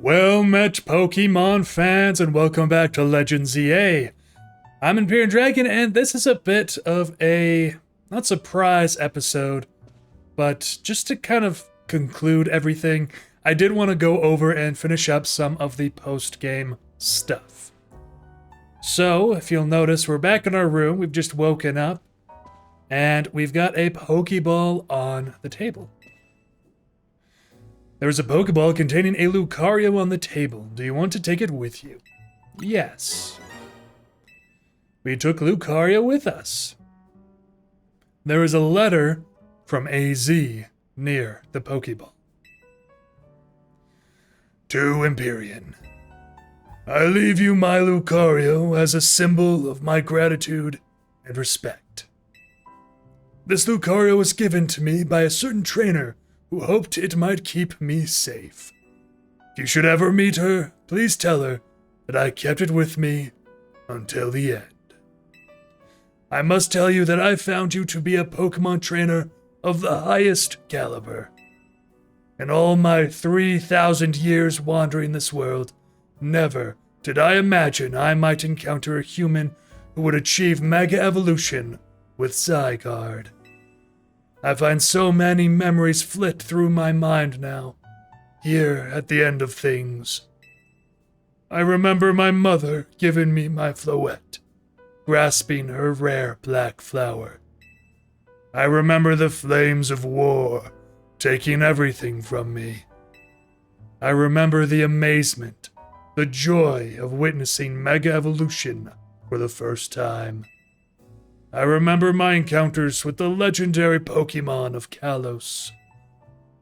Well met, Pokemon fans, and welcome back to Legends EA. I'm Imperial Dragon, and this is a bit of a, not surprise episode, but just to kind of conclude everything, I did want to go over and finish up some of the post-game stuff. So, if you'll notice, we're back in our room, we've just woken up, and we've got a Pokeball on the table. There is a Pokeball containing a Lucario on the table. Do you want to take it with you? Yes. We took Lucario with us. There is a letter from AZ near the Pokeball. To Empyrean. I leave you my Lucario as a symbol of my gratitude and respect. This Lucario was given to me by a certain trainer who hoped it might keep me safe. If you should ever meet her, please tell her that I kept it with me until the end. I must tell you that I found you to be a Pokemon trainer of the highest caliber. In all my 3,000 years wandering this world, never did I imagine I might encounter a human who would achieve Mega Evolution with Zygarde. I find so many memories flit through my mind now, here at the end of things. I remember my mother giving me my Floette, grasping her rare black flower. I remember the flames of war taking everything from me. I remember the amazement, the joy of witnessing Mega Evolution for the first time. I remember my encounters with the legendary Pokémon of Kalos.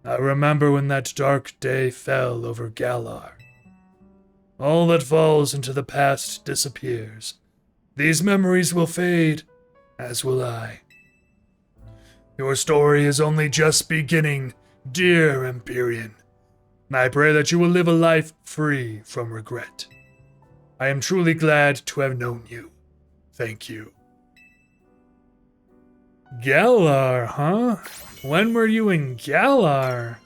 I remember when that dark day fell over Galar. All that falls into the past disappears. These memories will fade, as will I. Your story is only just beginning, dear Empyrean, and I pray that you will live a life free from regret. I am truly glad to have known you. Thank you. Galar, huh? When were you in Galar?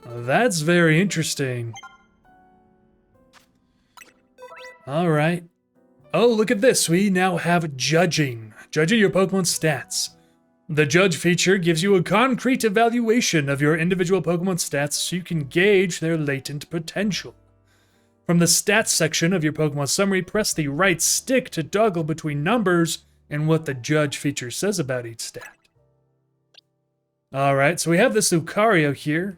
That's very interesting. Alright. Oh, look at this. We now have judging. Judging your Pokemon stats. The Judge feature gives you a concrete evaluation of your individual Pokemon stats so you can gauge their latent potential. From the stats section of your Pokemon summary, press the right stick to toggle between numbers and what the Judge feature says about each stat. Alright, so we have this Lucario here.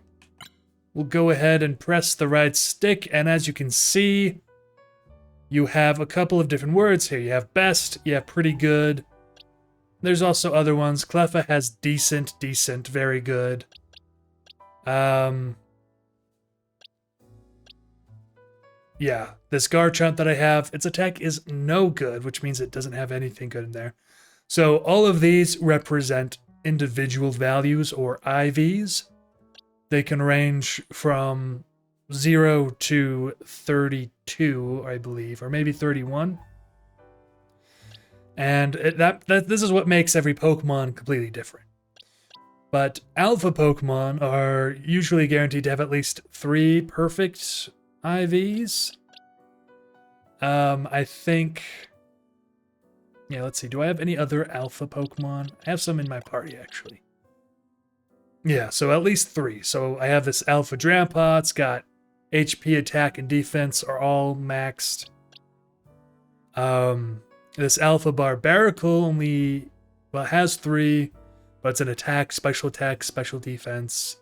We'll go ahead and press the right stick, and as you can see, you have a couple of different words here. You have best, you have pretty good. There's also other ones. Cleffa has decent, very good. Yeah, this Garchomp that I have, its attack is no good, which means it doesn't have anything good in there. So all of these represent individual values, or IVs. They can range from 0 to 32, I believe, or maybe 31. And this is what makes every Pokemon completely different. But Alpha Pokemon are usually guaranteed to have at least 3 perfect IVs. I think... Yeah, let's see. Do I have any other Alpha Pokemon? I have some in my party, actually. Yeah, so at least 3. So I have this Alpha Drampa. It's got HP, attack, and defense are all maxed. This Alpha Barbaracle only... Well, it has 3, but it's an attack, special defense.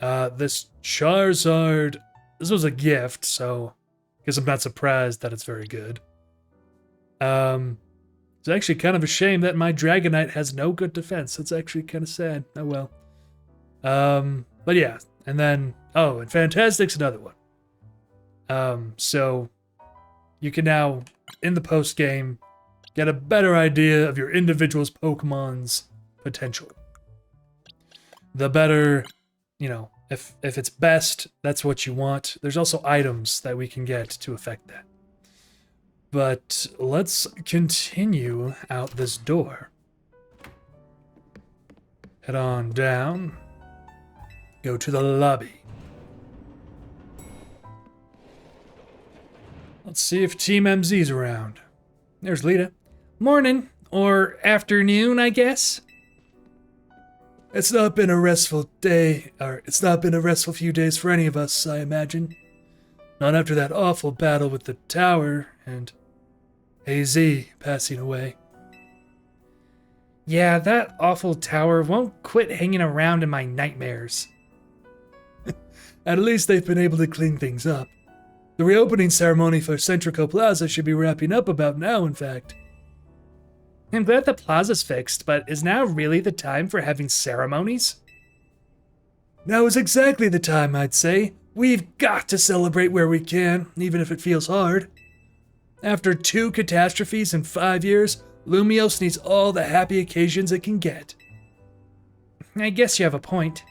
This Charizard... This was a gift, so I guess I'm not surprised that it's very good. It's actually kind of a shame that my Dragonite has no good defense. It's actually kind of sad. Oh well. But yeah, and then, oh, and Fantastic's another one. So you can now, in the post-game, get a better idea of your individual's Pokemon's potential. The better, you know, if it's best, that's what you want. There's also items that we can get to affect that. But let's continue out this door. Head on down. Go to the lobby. Let's see if Team MZ's around. There's Lita. Morning. Or afternoon, I guess. It's not been a restful day, or it's not been a restful few days for any of us, I imagine. Not after that awful battle with the tower and AZ passing away. Yeah, that awful tower won't quit hanging around in my nightmares. At least they've been able to clean things up. The reopening ceremony for Centrico Plaza should be wrapping up about now, in fact. I'm glad the plaza's fixed, but is now really the time for having ceremonies? Now is exactly the time, I'd say. We've got to celebrate where we can, even if it feels hard. After 2 catastrophes in 5 years, Lumios needs all the happy occasions it can get. I guess you have a point.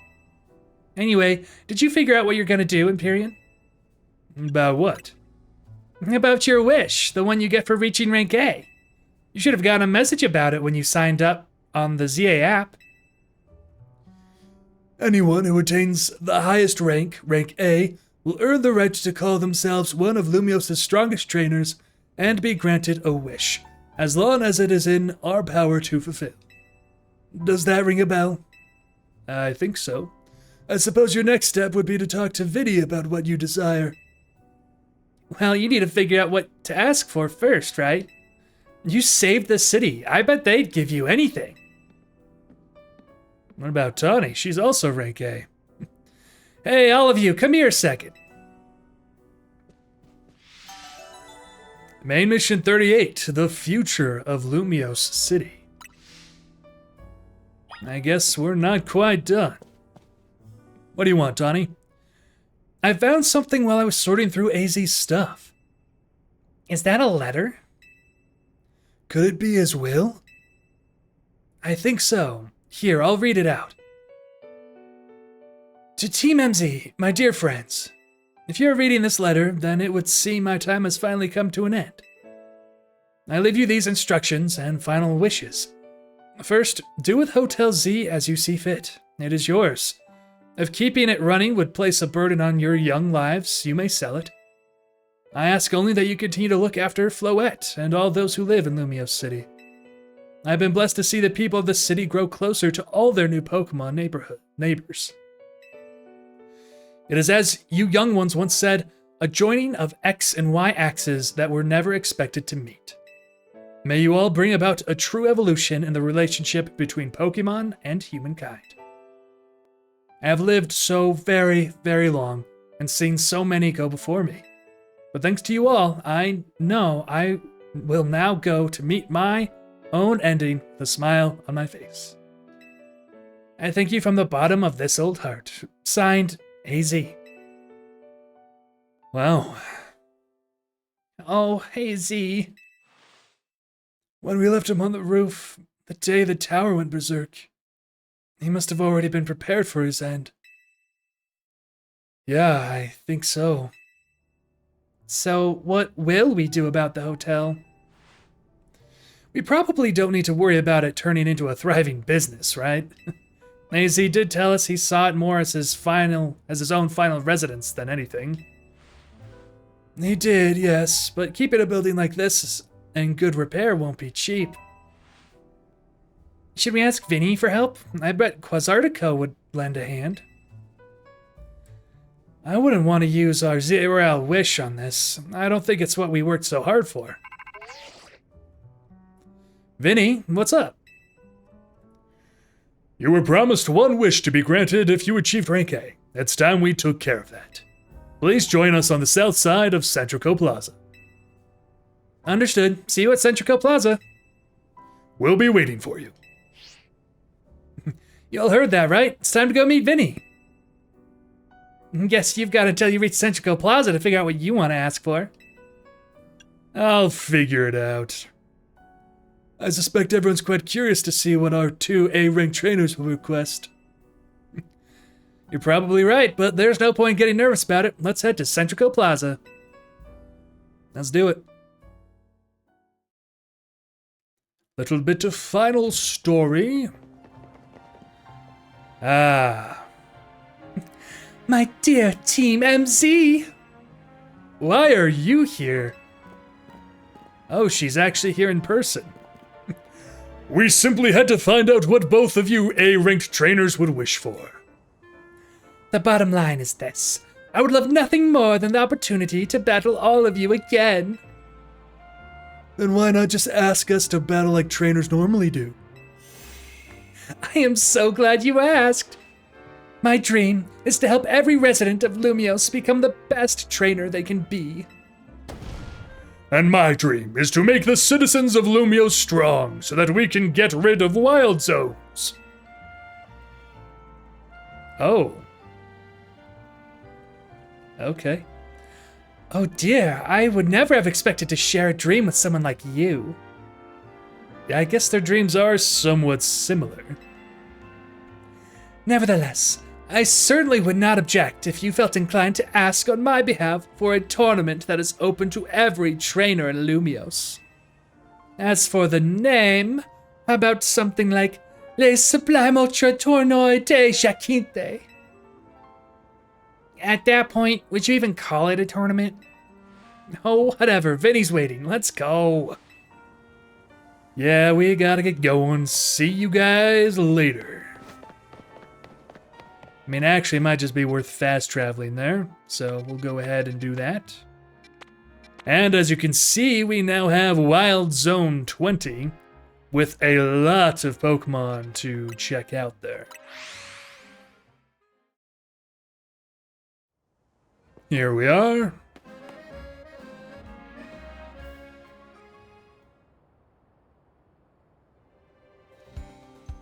Anyway, did you figure out what you're gonna do, Empyrean? About what? About your wish, the one you get for reaching rank A. You should have gotten a message about it when you signed up on the ZA app. Anyone who attains the highest rank, rank A, will earn the right to call themselves one of Lumios' strongest trainers and be granted a wish, as long as it is in our power to fulfill. Does that ring a bell? I think so. I suppose your next step would be to talk to Vinny about what you desire. Well, you need to figure out what to ask for first, right? You saved the city. I bet they'd give you anything. What about Tawny? She's also rank A. Hey, all of you, come here a second. Main mission 38, the future of Lumios City. I guess we're not quite done. What do you want, Tawny? I found something while I was sorting through AZ's stuff. Is that a letter? Could it be his will? I think so. Here, I'll read it out. To Team MZ, my dear friends, if you're reading this letter, then it would seem my time has finally come to an end. I leave you these instructions and final wishes. First, do with Hotel Z as you see fit. It is yours. If keeping it running would place a burden on your young lives, you may sell it. I ask only that you continue to look after Floette and all those who live in Lumios City. I've been blessed to see the people of the city grow closer to all their new Pokémon neighbors. It is as you young ones once said, a joining of X and Y axes that were never expected to meet. May you all bring about a true evolution in the relationship between Pokémon and humankind. I have lived so very, very long and seen so many go before me. But thanks to you all, I know I will now go to meet my own ending with a smile on my face. I thank you from the bottom of this old heart. Signed, AZ. Wow. Oh, AZ. When we left him on the roof, the day the tower went berserk, he must have already been prepared for his end. Yeah, I think so. So, what will we do about the hotel? We probably don't need to worry about it turning into a thriving business, right? AZ did tell us he saw it more as his own final residence than anything. He did, yes, but keeping a building like this in good repair won't be cheap. Should we ask Vinny for help? I bet Quasartico would lend a hand. I wouldn't want to use our Zero wish on this. I don't think it's what we worked so hard for. Vinny, what's up? You were promised one wish to be granted if you achieved rank A. It's time we took care of that. Please join us on the south side of Centrico Plaza. Understood. See you at Centrico Plaza. We'll be waiting for you. You all heard that, right? It's time to go meet Vinny. Guess you've got until you reach Centrico Plaza to figure out what you want to ask for. I'll figure it out. I suspect everyone's quite curious to see what our 2 A-ranked trainers will request. You're probably right, but there's no point getting nervous about it. Let's head to Centrico Plaza. Let's do it. Little bit of final story. My dear Team MZ! Why are you here? Oh, she's actually here in person. We simply had to find out what both of you A-ranked trainers would wish for. The bottom line is this. I would love nothing more than the opportunity to battle all of you again. Then why not just ask us to battle like trainers normally do? I am so glad you asked. My dream is to help every resident of Lumios become the best trainer they can be. And my dream is to make the citizens of Lumios strong so that we can get rid of wild zones. Oh. Okay. Oh dear, I would never have expected to share a dream with someone like you. Yeah, I guess their dreams are somewhat similar. Nevertheless, I certainly would not object if you felt inclined to ask on my behalf for a tournament that is open to every trainer in Lumios. As for the name, how about something like Les Sublime Ultra Tournoi de Diancie? At that point, would you even call it a tournament? Oh, whatever. Vinny's waiting. Let's go. Yeah, we gotta get going. See you guys later. I mean, actually, it might just be worth fast traveling there, so we'll go ahead and do that. And as you can see, we now have Wild Zone 20 with a lot of Pokemon to check out there. Here we are.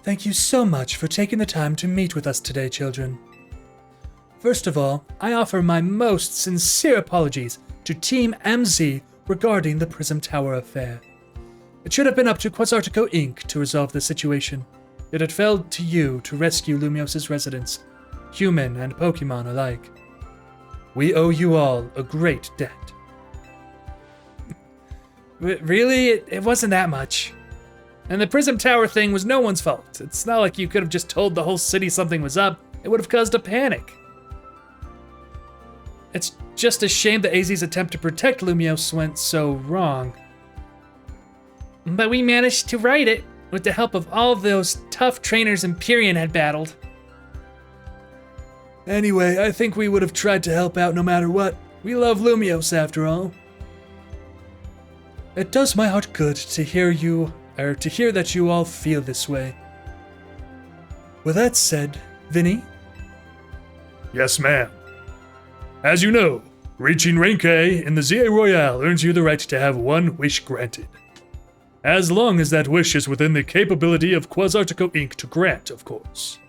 Thank you so much for taking the time to meet with us today, children. First of all, I offer my most sincere apologies to Team MZ regarding the Prism Tower affair. It should have been up to Quasartico Inc. to resolve the situation, yet it fell to you to rescue Lumios' residents, human and Pokemon alike. We owe you all a great debt. Really? It wasn't that much. And the Prism Tower thing was no one's fault. It's not like you could have just told the whole city something was up. It would have caused a panic. It's just a shame that AZ's attempt to protect Lumios went so wrong. But we managed to right it with the help of all those tough trainers Empyrean had battled. Anyway, I think we would have tried to help out no matter what. We love Lumios after all. It does my heart good to hear that you all feel this way. With that said, Vinny? Yes, ma'am. As you know, reaching rank A in the ZA Royale earns you the right to have one wish granted. As long as that wish is within the capability of Quasartico Inc. to grant, of course.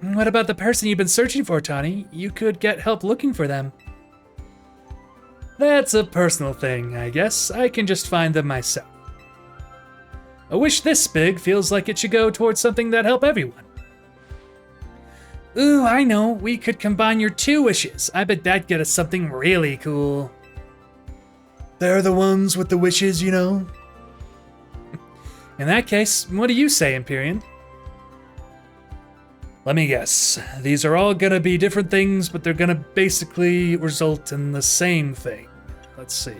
What about the person you've been searching for, Tawny? You could get help looking for them. That's a personal thing, I guess. I can just find them myself. A wish this big feels like it should go towards something that help everyone. Ooh, I know. We could combine your 2 wishes. I bet that'd get us something really cool. They're the ones with the wishes, you know? In that case, what do you say, Empyrean? Let me guess. These are all gonna be different things, but they're gonna basically result in the same thing. Let's see.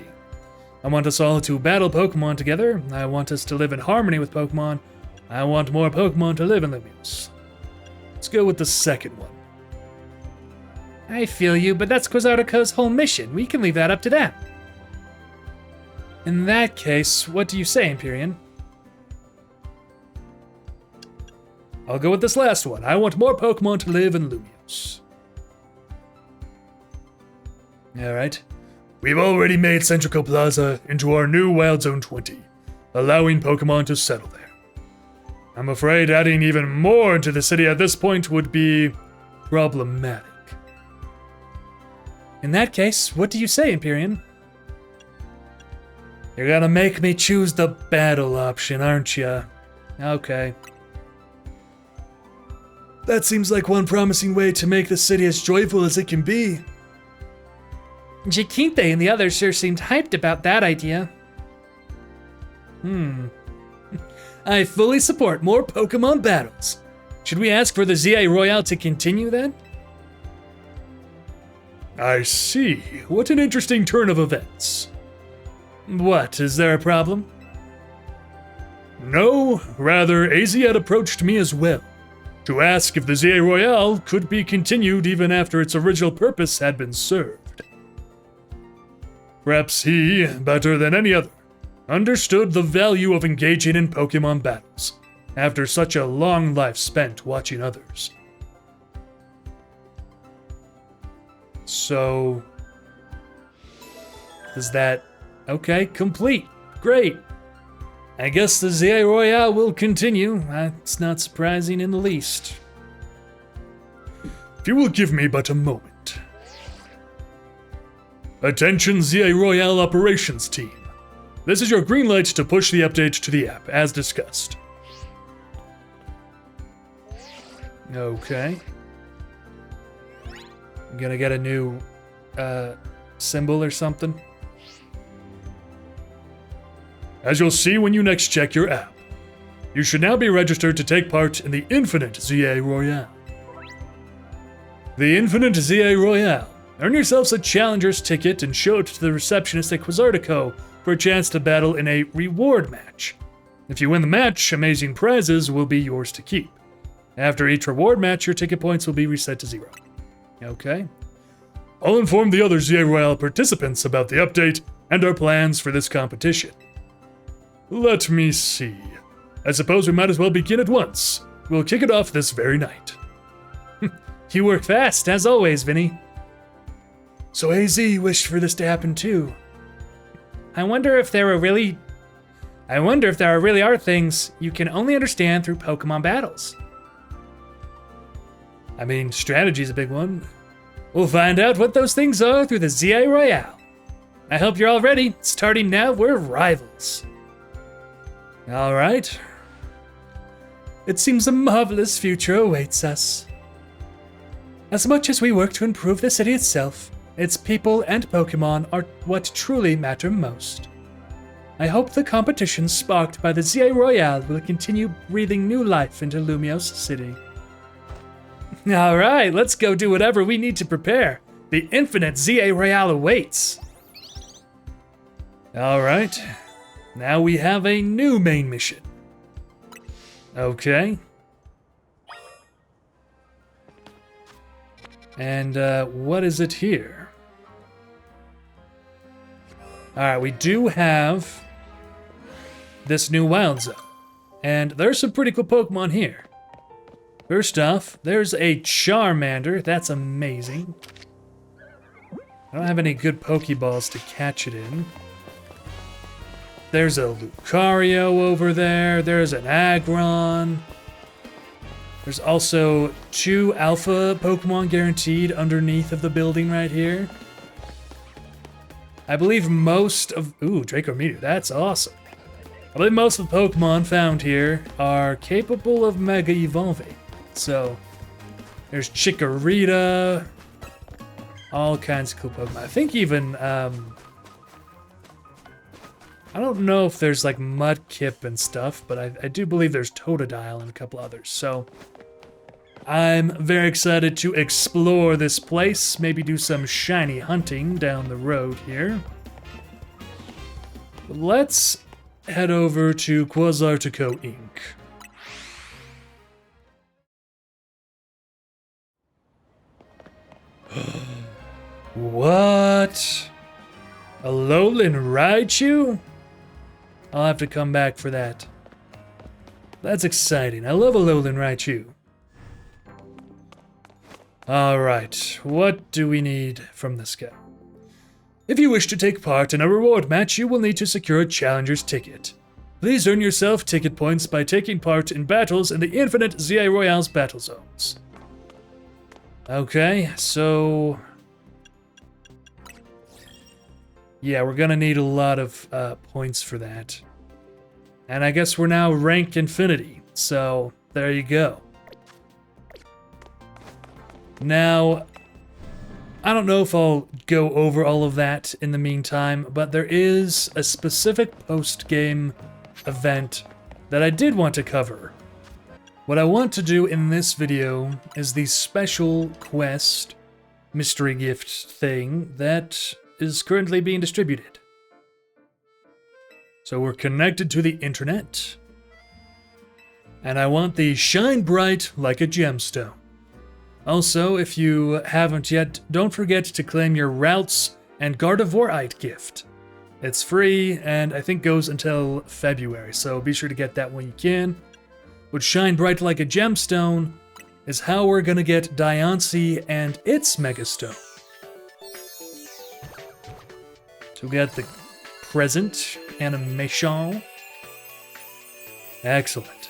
I want us all to battle Pokemon together. I want us to live in harmony with Pokemon. I want more Pokemon to live in Lumios. Let's go with the second one. I feel you, but that's Quasartico's whole mission. We can leave that up to them. In that case, what do you say, Empyrean? I'll go with this last one. I want more Pokemon to live in Lumios. Alright. We've already made Centrico Plaza into our new Wild Zone 20, allowing Pokemon to settle there. I'm afraid adding even more into the city at this point would be problematic. In that case, what do you say, Empyrean? You're gonna make me choose the battle option, aren't ya? Okay. That seems like one promising way to make the city as joyful as it can be. Diancie and the others sure seemed hyped about that idea. I fully support more Pokemon battles. Should we ask for the ZA Royale to continue then? I see. What an interesting turn of events. What, is there a problem? No, rather, AZ had approached me as well, to ask if the ZA Royale could be continued even after its original purpose had been served. Perhaps he, better than any other, understood the value of engaging in Pokémon battles after such a long life spent watching others. So, is that okay? Complete. Great. I guess the ZA Royale will continue. It's not surprising in the least. If you will give me but a moment. Attention ZA Royale operations team. This is your green light to push the update to the app, as discussed. Okay. I'm gonna get a new symbol or something. As you'll see when you next check your app, you should now be registered to take part in the Infinite ZA Royale. The Infinite ZA Royale. Earn yourselves a Challenger's ticket and show it to the receptionist at Quasartico for a chance to battle in a reward match. If you win the match, amazing prizes will be yours to keep. After each reward match, your ticket points will be reset to 0. Okay. I'll inform the other ZA Royale participants about the update and our plans for this competition. Let me see. I suppose we might as well begin at once. We'll kick it off this very night. You work fast, as always, Vinny. So AZ wished for this to happen too. I wonder if there really are things you can only understand through Pokemon battles. I mean, strategy's a big one. We'll find out what those things are through the ZA Royale. I hope you're all ready. Starting now, we're rivals. All right. It seems a marvelous future awaits us. As much as we work to improve the city itself, its people and Pokemon are what truly matter most. I hope the competition sparked by the ZA Royale will continue breathing new life into Lumiose City. All right, let's go do whatever we need to prepare. The Infinite ZA Royale awaits. All right. Now we have a new main mission. Okay. And what is it here? Alright, we do have this new wild zone. And there's some pretty cool Pokemon here. First off, there's a Charmander. That's amazing. I don't have any good Pokeballs to catch it in. There's a Lucario over there. There's an Aggron. There's also 2 Alpha Pokemon guaranteed underneath of the building right here. I believe most of... Ooh, Draco Meteor. That's awesome. I believe most of the Pokemon found here are capable of Mega Evolving. So, there's Chikorita. All kinds of cool Pokemon. I think even... I don't know if there's like Mudkip and stuff, but I do believe there's Totodile and a couple others. So I'm very excited to explore this place, maybe do some shiny hunting down the road here. Let's head over to Quasartico Inc. What? A Alolan Raichu? I'll have to come back for that. That's exciting. I love a Alolan Raichu. Alright, what do we need from this guy? If you wish to take part in a reward match, you will need to secure a Challenger's ticket. Please earn yourself ticket points by taking part in battles in the Infinite ZA Royale's battle zones. Okay, so... yeah, we're gonna need a lot of points for that. And I guess we're now rank infinity, so there you go. Now, I don't know if I'll go over all of that in the meantime, but there is a specific post-game event that I did want to cover. What I want to do in this video is the special quest mystery gift thing that is currently being distributed. So we're connected to the internet. And I want the shine bright like a gemstone. Also, if you haven't yet, don't forget to claim your Routes and Gardevoorite gift. It's free and I think goes until February, so be sure to get that when you can. But shine bright like a gemstone is how we're gonna get Diancie and its Megastone. So we got the present animation. Excellent.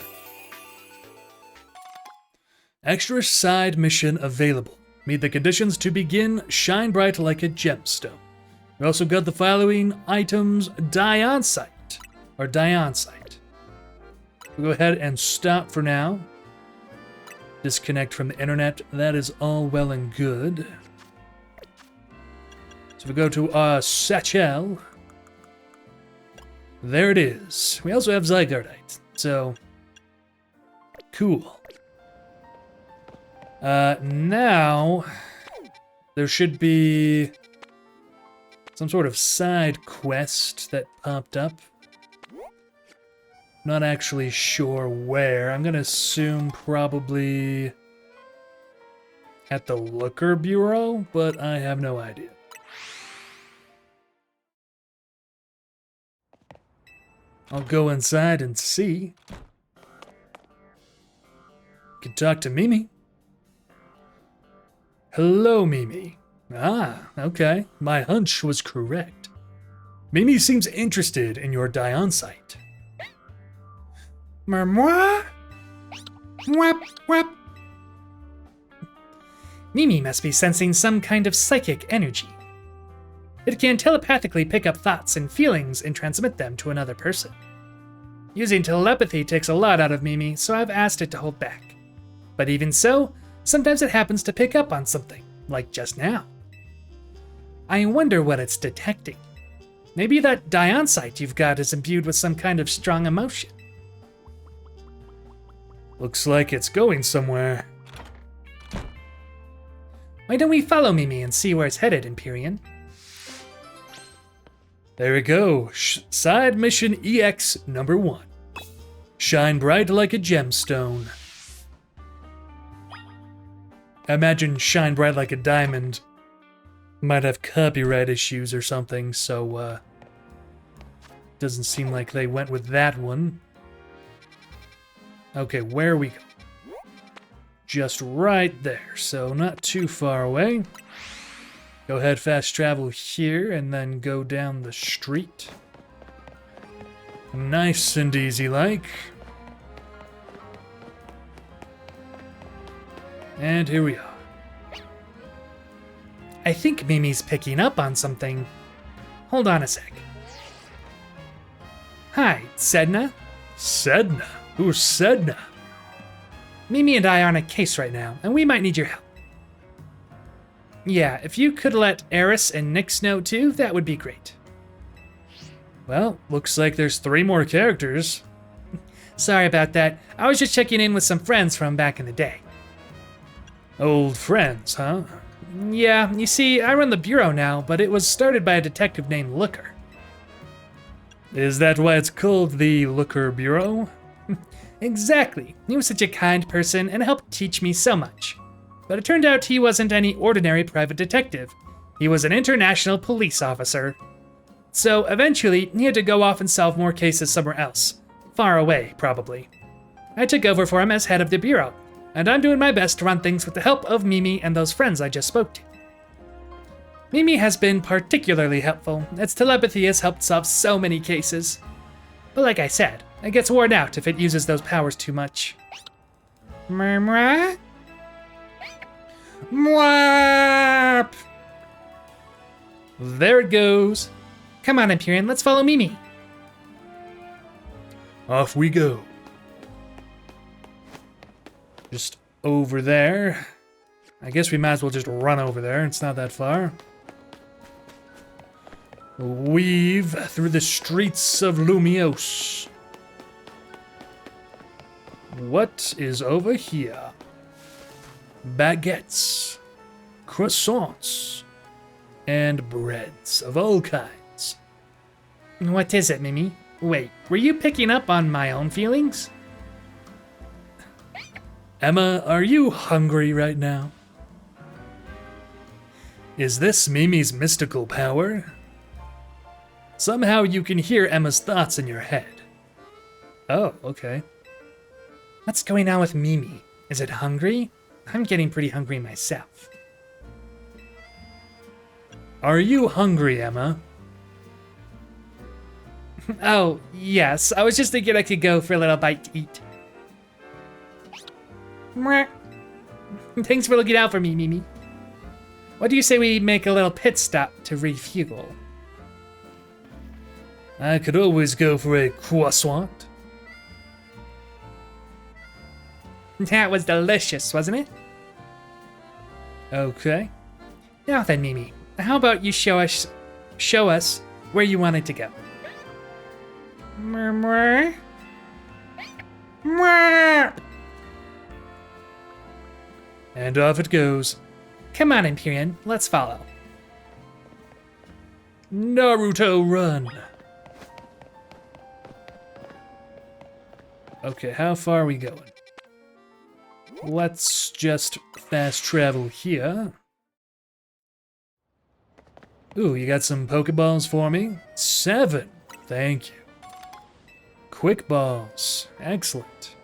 Extra side mission available. Meet the conditions to begin Shine Bright Like a Gemstone. We also got the following items: Diancite, or Diancite. We'll go ahead and stop for now. Disconnect from the internet. That is all well and good. So we go to our satchel. There it is. We also have Zygarde, so cool. Now there should be some sort of side quest that popped up. Not actually sure where. I'm gonna assume probably at the Looker Bureau, but I have no idea. I'll go inside and see. Can talk to Mimi. Hello, Mimi. Ah, okay. My hunch was correct. Mimi seems interested in your Diancite. Moi? Wap, wap. Mimi must be sensing some kind of psychic energy. It can telepathically pick up thoughts and feelings and transmit them to another person. Using telepathy takes a lot out of Mimi, so I've asked it to hold back. But even so, sometimes it happens to pick up on something, like just now. I wonder what it's detecting. Maybe that Diancite you've got is imbued with some kind of strong emotion. Looks like it's going somewhere. Why don't we follow Mimi and see where it's headed, Empyrean? There we go. Side mission EX number 1. Shine bright like a gemstone. I imagine shine bright like a diamond might have copyright issues or something, so doesn't seem like they went with that one. Okay, where we go? Just right there, so not too far away. Go ahead, fast travel here, and then go down the street. Nice and easy like. And here we are. I think Mimi's picking up on something. Hold on a sec. Hi, Sedna? Sedna? Who's Sedna? Mimi and I are on a case right now, and we might need your help. Yeah, if you could let Eris and Nyx know too, that would be great. Well, looks like there's 3 more characters. Sorry about that. I was just checking in with some friends from back in the day. Old friends, huh? Yeah, you see, I run the bureau now, but it was started by a detective named Looker. Is that why it's called the Looker Bureau? Exactly. He was such a kind person and helped teach me so much. But it turned out he wasn't any ordinary private detective. He was an international police officer. So eventually, he had to go off and solve more cases somewhere else. Far away, probably. I took over for him as head of the bureau, and I'm doing my best to run things with the help of Mimi and those friends I just spoke to. Mimi has been particularly helpful, as telepathy has helped solve so many cases. But like I said, it gets worn out if it uses those powers too much. Murmur? Mwap! There it goes. Come on, Empyrean, let's follow Mimi. Off we go. Just over there. I guess we might as well just run over there. It's not that far. Weave through the streets of Lumiose. What is over here? Baguettes, croissants, and breads of all kinds. What is it, Mimi? Wait, were you picking up on my own feelings? Emma, are you hungry right now? Is this Mimi's mystical power? Somehow you can hear Emma's thoughts in your head. Oh, okay. What's going on with Mimi? Is it hungry? I'm getting pretty hungry myself. Are you hungry, Emma? Oh, yes. I was just thinking I could go for a little bite to eat. Mwah. Thanks for looking out for me, Mimi. What do you say we make a little pit stop to refuel? I could always go for a croissant. That was delicious, wasn't it? Okay. Now then, Mimi, how about you show us where you wanted to go? Mwah. Mwah. And off it goes. Come on, Empyrean, let's follow. Naruto, run! Okay, how far are we going? Let's just fast travel here. Ooh, you got some Pokeballs for me? 7, thank you. Quick balls, excellent.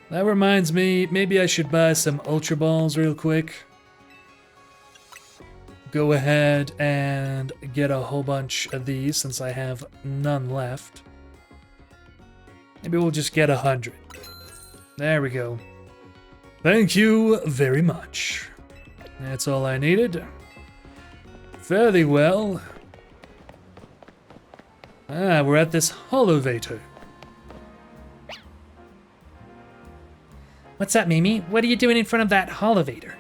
That reminds me, maybe I should buy some Ultra Balls real quick. Go ahead and get a whole bunch of these since I have none left. Maybe we'll just get 100. There we go. Thank you very much. That's all I needed. Fairly well. Ah, we're at this holovator. What's up, Mimi? What are you doing in front of that holovator?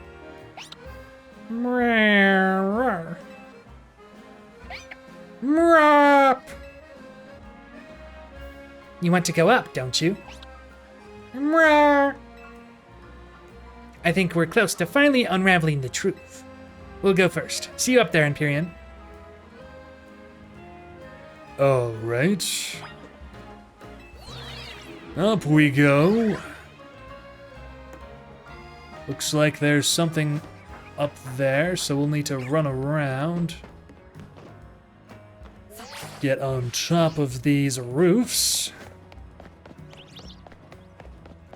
You want to go up, don't you? I think we're close to finally unraveling the truth. We'll go first. See you up there, Empyrean. All right. Up we go. Looks like there's something up there, so we'll need to run around. Get on top of these roofs.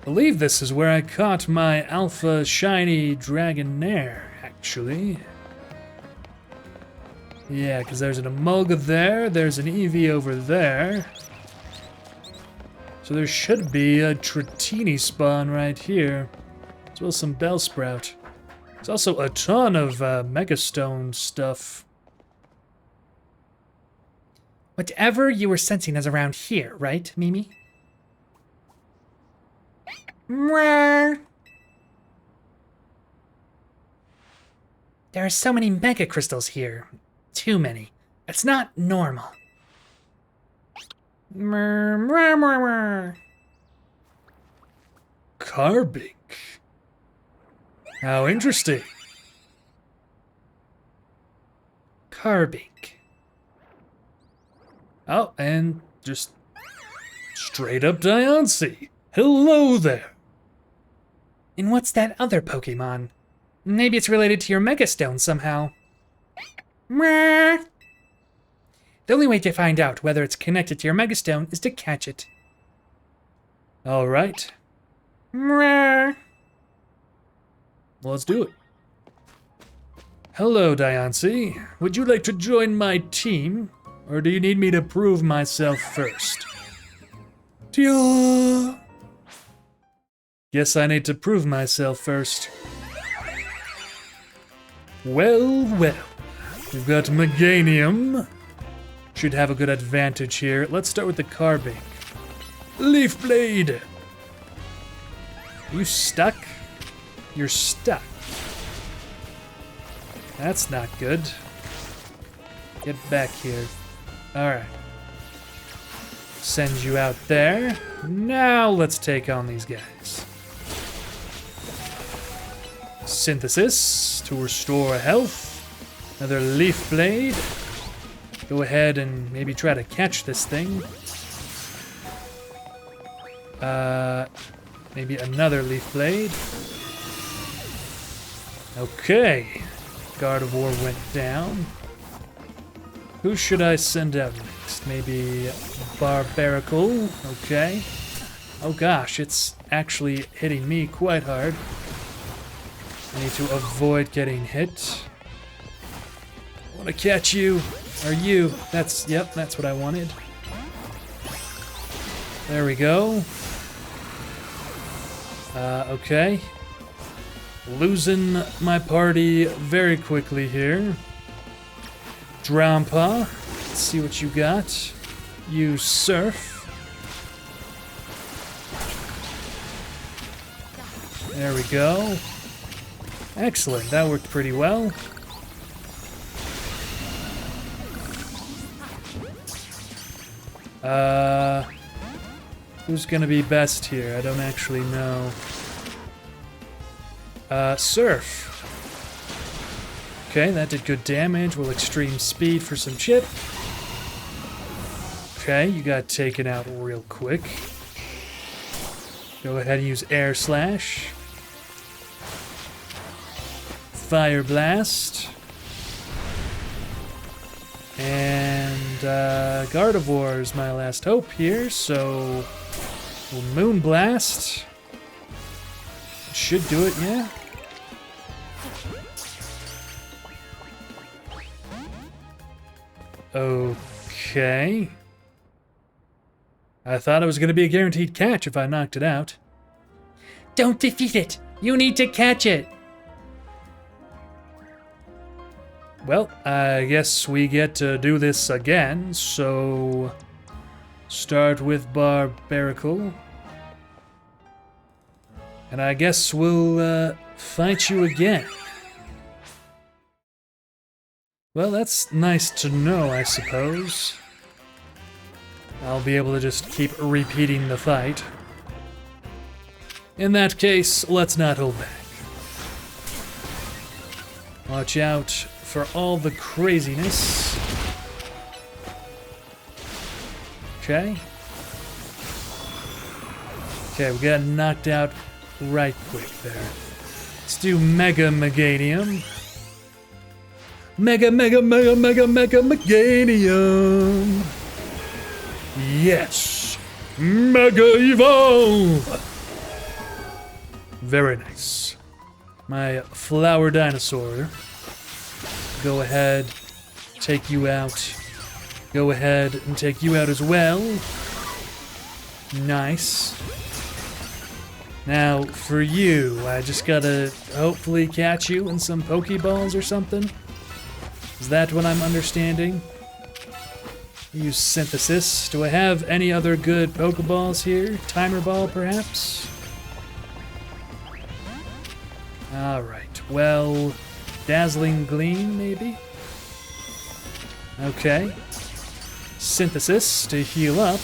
I believe this is where I caught my alpha shiny Dragonair, actually. Yeah, because there's an Emolga there, there's an Eevee over there. So there should be a Tratini spawn right here, as well as some Bellsprout. There's also a ton of Megastone stuff. Whatever you were sensing is around here, right, Mimi? There are so many mega crystals here. Too many. It's not normal. Carbink. How interesting. Carbink. Oh, and just straight up Diancie. Hello there. And what's that other Pokemon? Maybe it's related to your Megastone somehow. The only way to find out whether it's connected to your Megastone is to catch it. All right. Let's do it. Hello, Diancie. Would you like to join my team? Or do you need me to prove myself first? Guess I need to prove myself first. Well, well. We've got Meganium. Should have a good advantage here. Let's start with the Carbink. Leaf Blade! You stuck? You're stuck. That's not good. Get back here. Alright. Send you out there. Now let's take on these guys. Synthesis to restore health. Another Leaf Blade. go ahead and maybe try to catch this thing. Maybe another leaf blade. Okay. Gardevoir went down. Who should I send out next? Maybe Barbaracle. Okay. Oh gosh, it's actually hitting me quite hard. I need to avoid getting hit. I want to catch you. Or you. Yep, that's what I wanted. There we go. Okay. Losing my party very quickly here. Drampa, let's see what you got. You Surf. There we go. Excellent, that worked pretty well. Who's gonna be best here? I don't actually know. Surf. Okay, that did good damage. We'll extreme speed for some chip. Okay, you got taken out real quick. Go ahead and use Air Slash. Fire Blast. And Gardevoir is my last hope here, so we'll Moon Blast. Should do it, yeah. Okay. I thought it was going to be a guaranteed catch if I knocked it out. Don't defeat it! You need to catch it! Well, I guess we get to do this again, so start with Barbaracle. And I guess we'll fight you again. Well, that's nice to know, I suppose. I'll be able to just keep repeating the fight. In that case, let's not hold back. Watch out for all the craziness. Okay. Okay, we got knocked out right quick there. Let's do Mega Meganium. Mega Meganium. Yes. Mega Evolve. Very nice. My flower dinosaur. Go ahead, take you out. Go ahead and take you out as well. Nice. Now, for you, I just gotta hopefully catch you in some Pokeballs or something. Is that what I'm understanding? Use Synthesis. Do I have any other good Pokeballs here? Timer Ball, perhaps? Alright, well, Dazzling Gleam, maybe? Okay. Synthesis to heal up.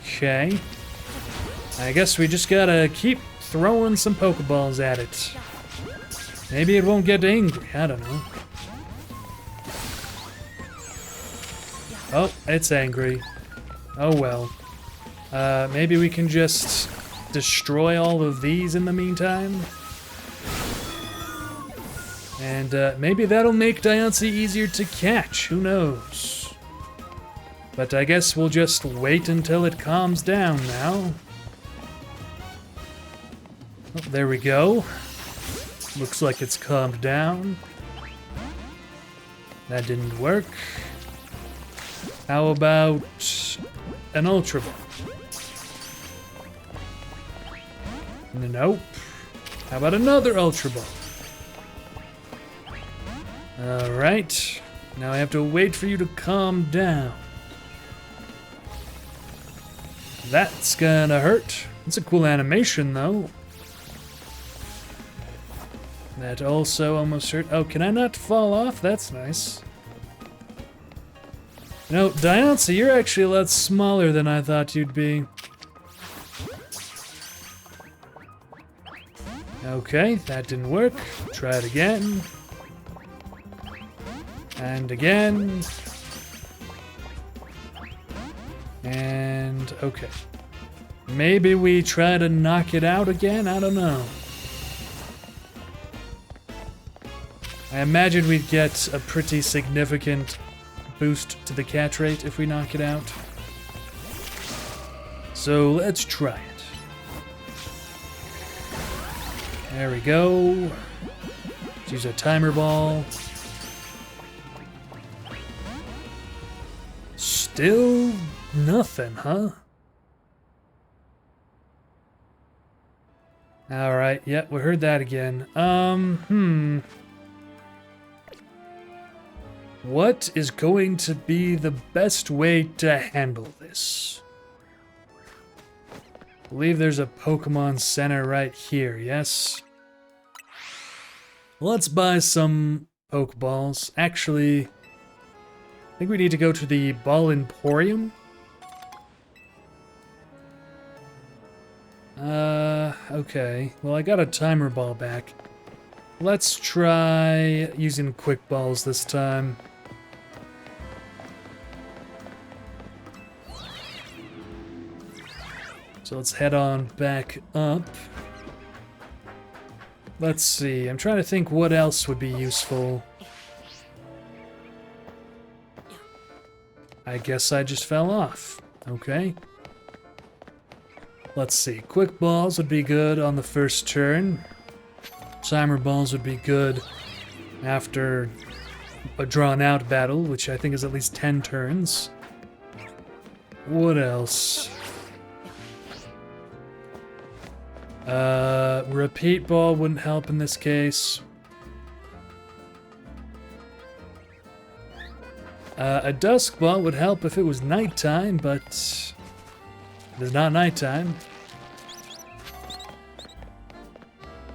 Okay. I guess we just gotta keep throwing some Pokeballs at it. Maybe it won't get angry, I don't know. Oh, it's angry. Oh well. Maybe we can just destroy all of these in the meantime? And maybe that'll make Diancie easier to catch, who knows? But I guess we'll just wait until it calms down now. Oh, there we go. Looks like it's calmed down. That didn't work. How about an Ultra Ball? Nope. How about another Ultra Ball? Alright. Now I have to wait for you to calm down. That's gonna hurt. It's a cool animation, though. That also almost hurt. Oh, can I not fall off? That's nice. No, Diancie, you're actually a lot smaller than I thought you'd be. Okay, that didn't work. Try it again. And again. And okay. Maybe we try to knock it out again? I don't know. I imagine we'd get a pretty significant boost to the catch rate if we knock it out. So let's try it. There we go. Let's use a timer ball. Still nothing, huh? Alright, yeah, we heard that again. What is going to be the best way to handle this? I believe there's a Pokemon Center right here, yes? Let's buy some Pokeballs. Actually, I think we need to go to the Ball Emporium. Okay. Well, I got a timer ball back. Let's try using quick balls this time. So let's head on back up. Let's see. I'm trying to think what else would be useful. I guess I just fell off. Okay. Let's see. Quick balls would be good on the first turn. Timer balls would be good after a drawn-out battle, which I think is at least 10 turns. What else? Repeat ball wouldn't help in this case. A dusk ball would help if it was nighttime, but it is not nighttime.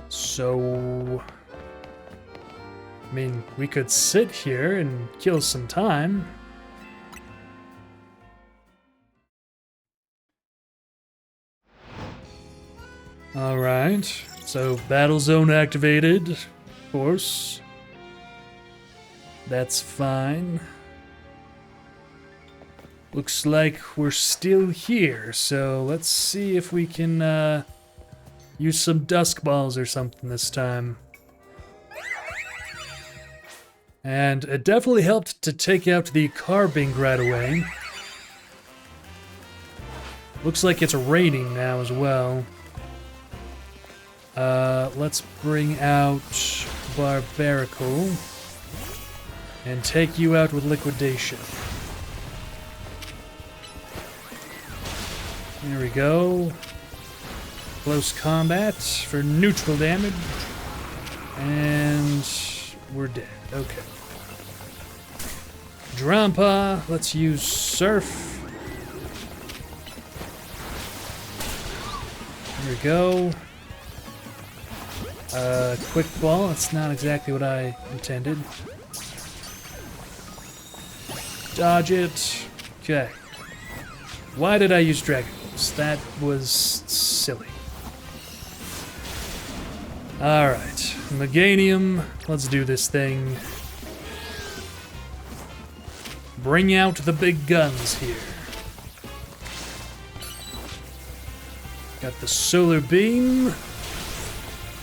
So, I mean, we could sit here and kill some time. Alright, so battle zone activated, of course. That's fine. Looks like we're still here, so let's see if we can use some dusk balls or something this time. And it definitely helped to take out the carbink right away. Looks like it's raining now as well. Let's bring out Barbarical and take you out with Liquidation. There we go. Close combat for neutral damage. And we're dead. Okay. Drampa, let's use Surf. There we go. Quick ball, that's not exactly what I intended. Dodge it. Okay. Why did I use Dragon Balls? That was silly. Alright. Meganium, let's do this thing. Bring out the big guns here. Got the Solar Beam.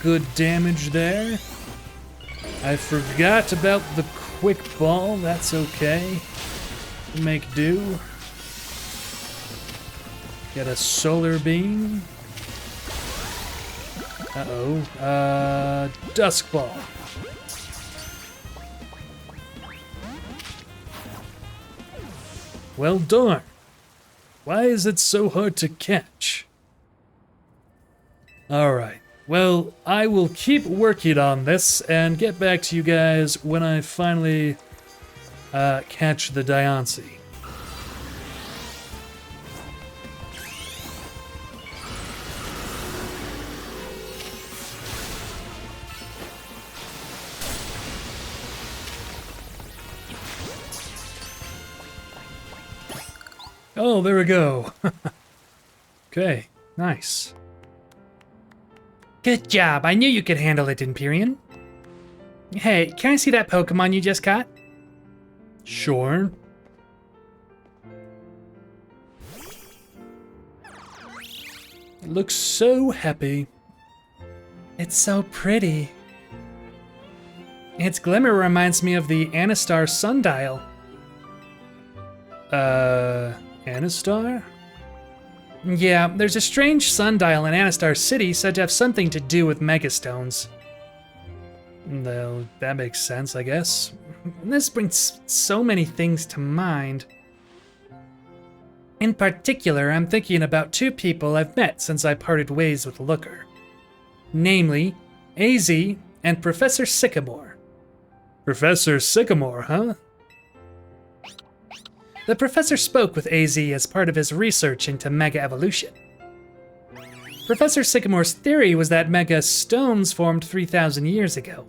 Good damage there. I forgot about the quick ball. That's okay. Make do. Get a Solar Beam. Uh-oh. Dusk Ball. Well darn. Why is it so hard to catch? Alright. Well, I will keep working on this and get back to you guys when I finally catch the Diancie. Oh, there we go. Okay, nice. Good job. I knew you could handle it, Empyrean. Hey, can I see that Pokemon you just caught? Sure. It looks so happy. It's so pretty. Its glimmer reminds me of the Anastar sundial. Anastar? Yeah, there's a strange sundial in Anastar City said to have something to do with megastones. Well, that makes sense, I guess. This brings so many things to mind. In particular, I'm thinking about two people I've met since I parted ways with Looker. Namely, AZ and Professor Sycamore. Professor Sycamore, huh? The professor spoke with AZ as part of his research into mega evolution. Professor Sycamore's theory was that mega stones formed 3,000 years ago.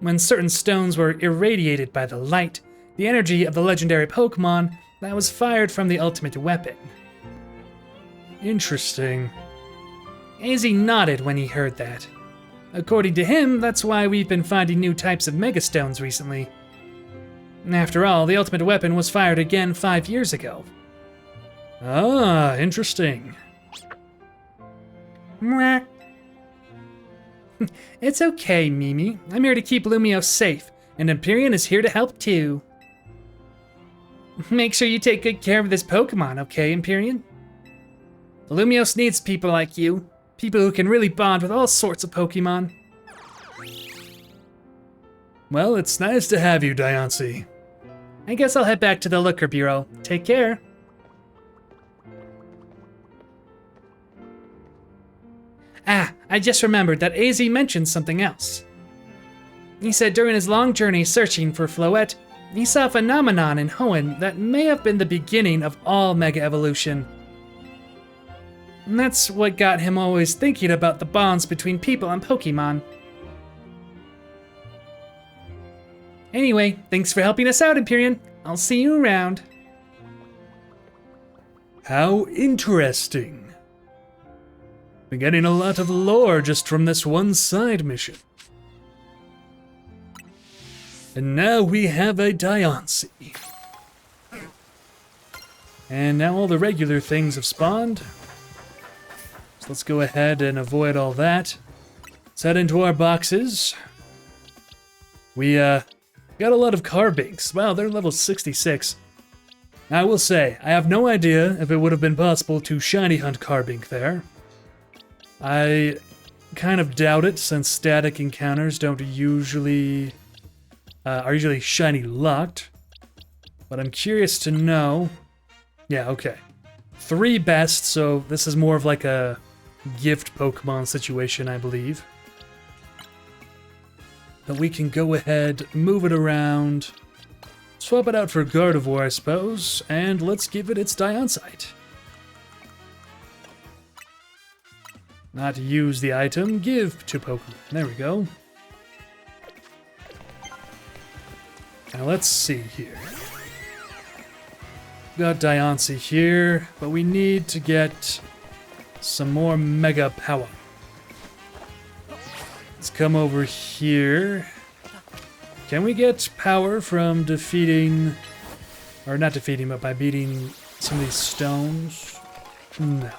When certain stones were irradiated by the light, the energy of the legendary Pokémon that was fired from the ultimate weapon. Interesting. AZ nodded when he heard that. According to him, that's why we've been finding new types of megastones recently. After all, the ultimate weapon was fired again 5 years ago. Ah, interesting. Mwah. It's okay, Mimi. I'm here to keep Lumiose safe, and Empyrean is here to help too. Make sure you take good care of this Pokemon, okay, Empyrean? Lumiose needs people like you. People who can really bond with all sorts of Pokemon. Well, it's nice to have you, Diancie. I guess I'll head back to the Looker Bureau. Take care. Ah, I just remembered that AZ mentioned something else. He said during his long journey searching for Floette, he saw a phenomenon in Hoenn that may have been the beginning of all mega evolution. And that's what got him always thinking about the bonds between people and Pokemon. Anyway, thanks for helping us out, Empyrean. I'll see you around. How interesting. Been getting a lot of lore just from this one side mission. And now we have a Diancie. And now all the regular things have spawned. So let's go ahead and avoid all that. Let's head into our boxes. We got a lot of Carbinks. Wow, they're level 66. I will say, I have no idea if it would have been possible to shiny hunt Carbink there. I kind of doubt it, since static encounters don't usually are usually shiny locked. But I'm curious to know. Yeah, okay. 3 best, so this is more of like a gift Pokemon situation, I believe. But we can go ahead, move it around, swap it out for Gardevoir, I suppose, and let's give it its Diancie. Not use the item, give to Pokemon. There we go. Now let's see here. Got Diancie here, but we need to get some more Mega Power. Let's come over here. Can we get power from defeating, or not defeating, but by beating some of these stones? No.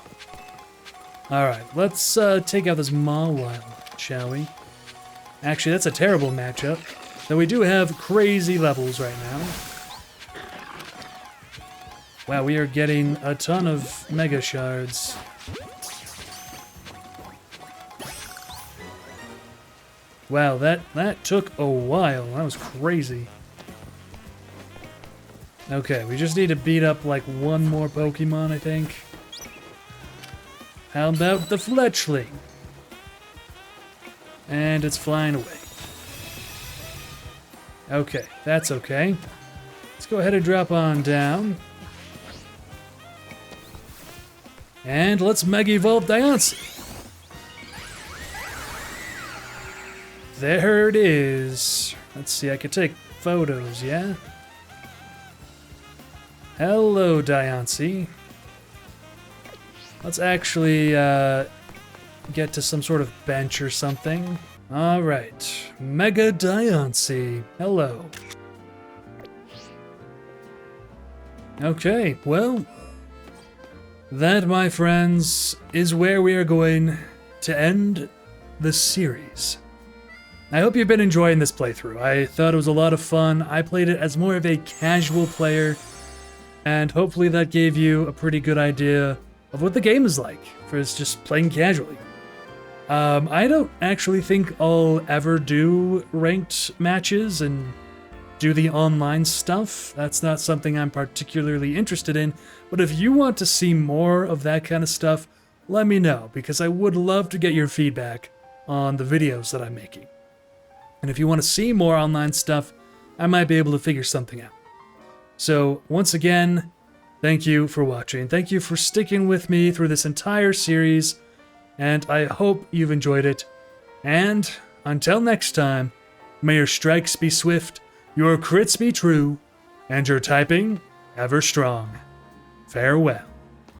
Alright, let's take out this Mawile, shall we? Actually, that's a terrible matchup. Though we do have crazy levels right now. Wow, we are getting a ton of Mega Shards. Wow, that took a while. That was crazy. Okay, we just need to beat up like one more Pokemon, I think. How about the Fletchling? And it's flying away. Okay, that's okay. Let's go ahead and drop on down. And let's Mega Evolve Diancie. There it is. Let's see, I could take photos, yeah? Hello, Diancie. Let's actually get to some sort of bench or something. Alright, Mega Diancie. Hello. Okay, well, that, my friends, is where we are going to end the series. I hope you've been enjoying this playthrough. I thought it was a lot of fun. I played it as more of a casual player, and hopefully that gave you a pretty good idea of what the game is like for just playing casually. I don't actually think I'll ever do ranked matches and do the online stuff. That's not something I'm particularly interested in, but if you want to see more of that kind of stuff, let me know, because I would love to get your feedback on the videos that I'm making. And if you want to see more online stuff, I might be able to figure something out. So, once again, thank you for watching. Thank you for sticking with me through this entire series, and I hope you've enjoyed it. And until next time, may your strikes be swift, your crits be true, and your typing ever strong. Farewell.